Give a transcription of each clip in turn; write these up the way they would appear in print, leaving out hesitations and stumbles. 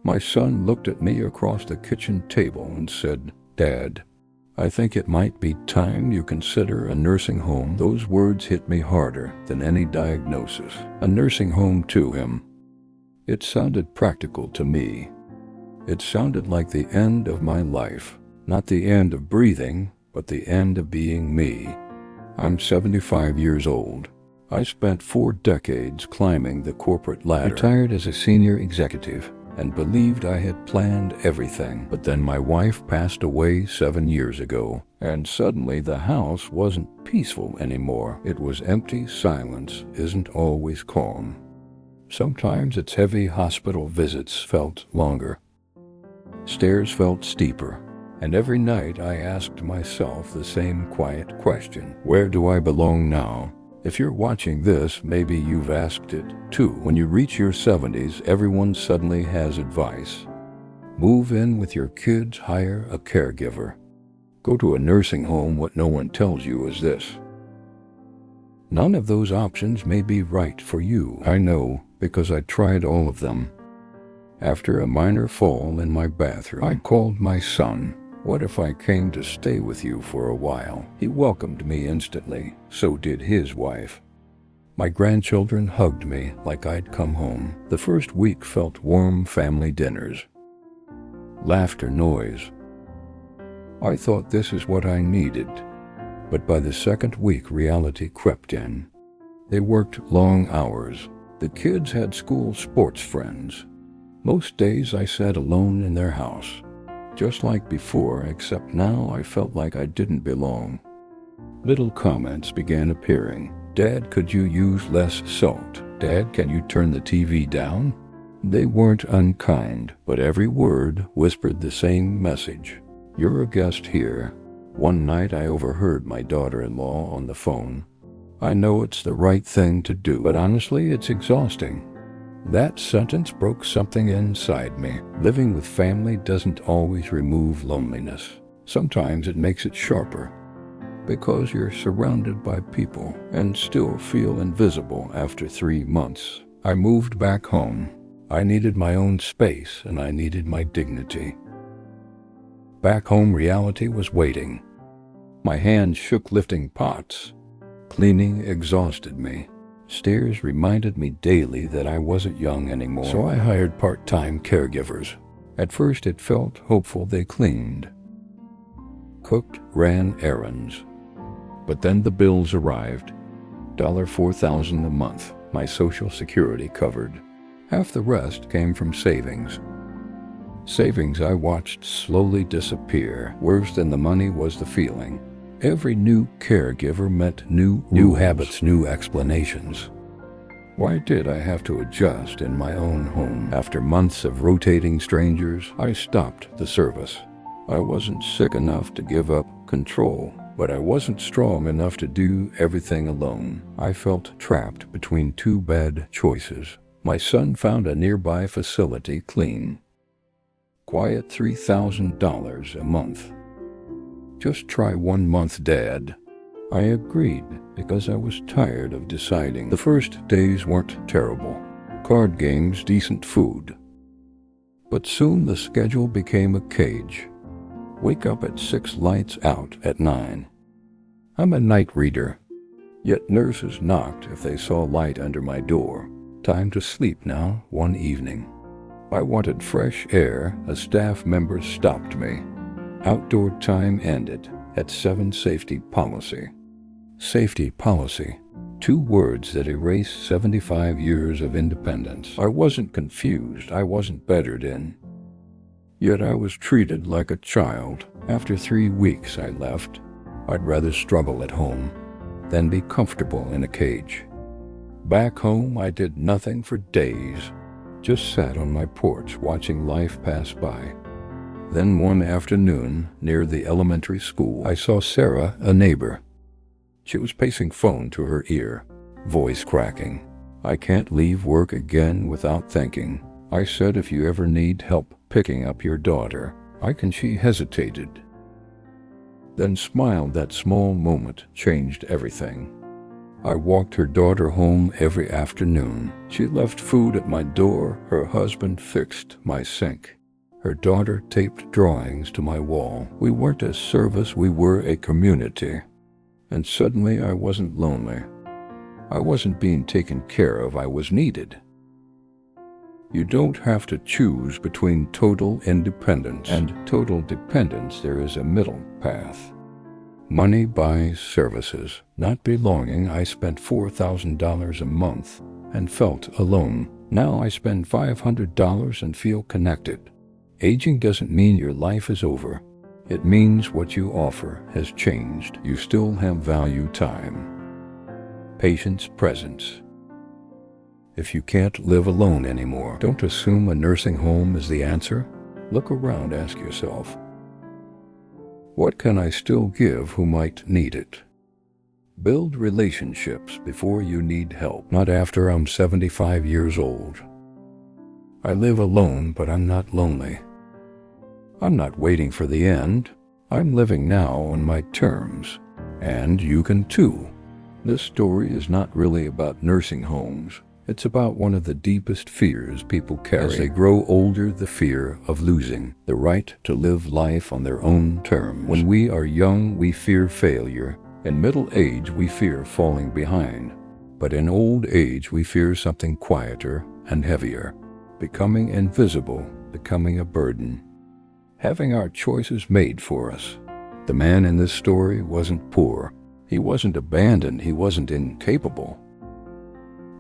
My son looked at me across the kitchen table and said, "Dad, I think it might be time you consider a nursing home." Those words hit me harder than any diagnosis. A nursing home to him. It sounded practical to me. It sounded like the end of my life. Not the end of breathing, but the end of being me. I'm 75 years old. I spent 4 decades climbing the corporate ladder. Retired as a senior executive and believed I had planned everything. But then my wife passed away 7 years ago, and suddenly the house wasn't peaceful anymore. It was empty. Silence isn't always calm. Sometimes its heavy hospital visits felt longer. Stairs felt steeper. And every night I asked myself the same quiet question. Where do I belong now? If you're watching this, maybe you've asked it too. When you reach your 70s, everyone suddenly has advice. Move in with your kids, hire a caregiver. Go to a nursing home. What no one tells you is this: none of those options may be right for you. I know, because I tried all of them. After a minor fall in my bathroom, I called my son. "What if I came to stay with you for a while?" He welcomed me instantly. So did his wife. My grandchildren hugged me like I'd come home. The first week felt warm family dinners. Laughter, noise. I thought this is what I needed. But by the second week, reality crept in. They worked long hours. The kids had school sports friends. Most days I sat alone in their house. Just like before, except now I felt like I didn't belong. Little comments began appearing. "Dad, could you use less salt? Dad, can you turn the TV down?" They weren't unkind, but every word whispered the same message. "You're a guest here." One night I overheard my daughter-in-law on the phone. "I know it's the right thing to do, but honestly, it's exhausting." That sentence broke something inside me. Living with family doesn't always remove loneliness. Sometimes it makes it sharper, because you're surrounded by people and still feel invisible after 3 months. I moved back home. I needed my own space and I needed my dignity. Back home, reality was waiting. My hands shook lifting pots. Cleaning exhausted me. Stairs reminded me daily that I wasn't young anymore. So I hired part-time caregivers. At first it felt hopeful. They cleaned, cooked, ran errands. But then the bills arrived. $4,000 a month. My Social Security covered. Half the rest came from savings. Savings I watched slowly disappear. Worse than the money was the feeling. Every new caregiver meant new habits, new explanations. Why did I have to adjust in my own home? After months of rotating strangers, I stopped the service. I wasn't sick enough to give up control, but I wasn't strong enough to do everything alone. I felt trapped between 2 bad choices. My son found a nearby facility clean, quiet, $3,000 a month. "Just try 1 month, Dad." I agreed because I was tired of deciding. The first days weren't terrible. Card games, decent food. But soon the schedule became a cage. Wake up at 6, lights out at 9. I'm a night reader, yet nurses knocked if they saw light under my door. Time to sleep now. One evening, I wanted fresh air. A staff member stopped me. Outdoor time ended at 7. Safety policy. Safety policy. 2 words that erase 75 years of independence. I wasn't confused. I wasn't bettered in. Yet I was treated like a child. After 3 weeks I left. I'd rather struggle at home than be comfortable in a cage. Back home I did nothing for days. Just sat on my porch watching life pass by. Then one afternoon, near the elementary school, I saw Sarah, a neighbor. She was pacing phone to her ear, voice cracking. "I can't leave work again without thinking." I said, "If you ever need help picking up your daughter, I can." She hesitated, then smiled. That small moment changed everything. I walked her daughter home every afternoon. She left food at my door. Her husband fixed my sink. Her daughter taped drawings to my wall. We weren't a service, we were a community. And suddenly I wasn't lonely. I wasn't being taken care of, I was needed. You don't have to choose between total independence and total dependence. There is a middle path. Money buys services, not belonging. I spent $4,000 a month and felt alone. Now I spend $500 and feel connected. Aging doesn't mean your life is over. It means what you offer has changed. You still have value, time, patience, presence. If you can't live alone anymore, don't assume a nursing home is the answer. Look around, ask yourself, what can I still give who might need it? Build relationships before you need help, not after I'm 75 years old. I live alone, but I'm not lonely. I'm not waiting for the end. I'm living now on my terms. And you can too. This story is not really about nursing homes. It's about one of the deepest fears people carry. As they grow older, the fear of losing the right to live life on their own terms. When we are young, we fear failure. In middle age, we fear falling behind. But in old age, we fear something quieter and heavier. Becoming invisible, becoming a burden. Having our choices made for us. The man in this story wasn't poor. He wasn't abandoned. He wasn't incapable.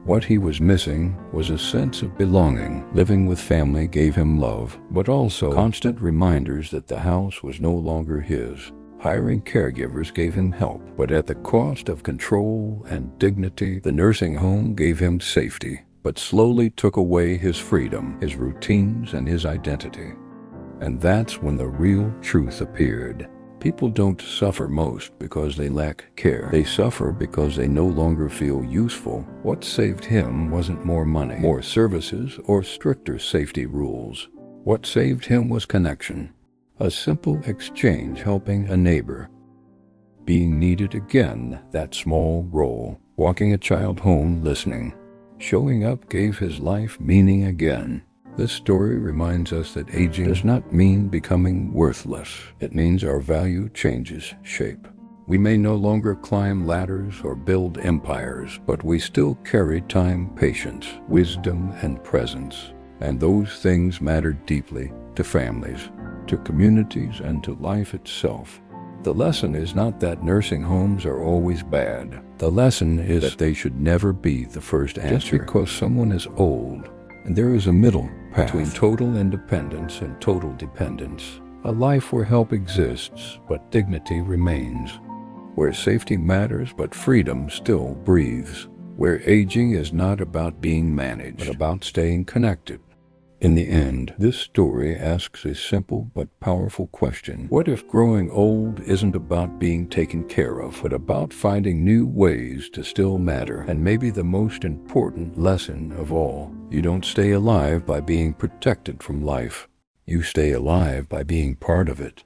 What he was missing was a sense of belonging. Living with family gave him love, but also constant reminders that the house was no longer his. Hiring caregivers gave him help, but at the cost of control and dignity. The nursing home gave him safety, but slowly took away his freedom, his routines, and his identity. And that's when the real truth appeared. People don't suffer most because they lack care. They suffer because they no longer feel useful. What saved him wasn't more money, more services, or stricter safety rules. What saved him was connection. A simple exchange, helping a neighbor. Being needed again, that small role. Walking a child home, listening. Showing up gave his life meaning again. This story reminds us that aging does not mean becoming worthless. It means our value changes shape. We may no longer climb ladders or build empires, but we still carry time, patience, wisdom, and presence. And those things matter deeply to families, to communities, and to life itself. The lesson is not that nursing homes are always bad. The lesson is that they should never be the first answer. Just because someone is old, and there is a middle path between total independence and total dependence. A life where help exists, but dignity remains. Where safety matters, but freedom still breathes. Where aging is not about being managed, but about staying connected. In the end, this story asks a simple but powerful question. What if growing old isn't about being taken care of, but about finding new ways to still matter? And maybe the most important lesson of all, you don't stay alive by being protected from life. You stay alive by being part of it.